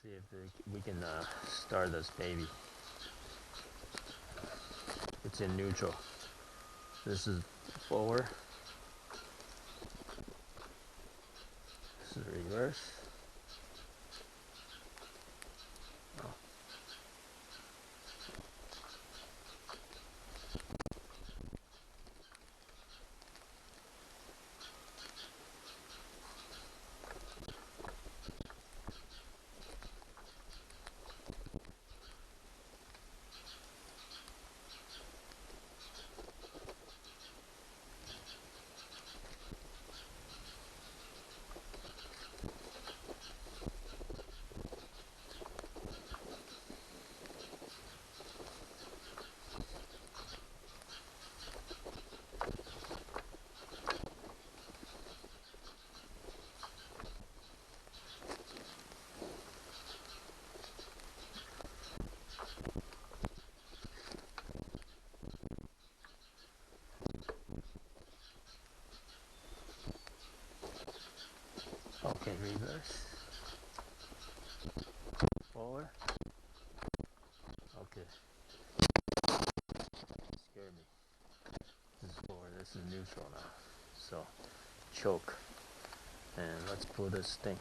see if we can start this baby. It's in neutral. This is forward. This is reverse. Oh. Okay, reverse. Forward. Okay. Scared me. This is forward. This is neutral now. So, choke. And let's pull this thing.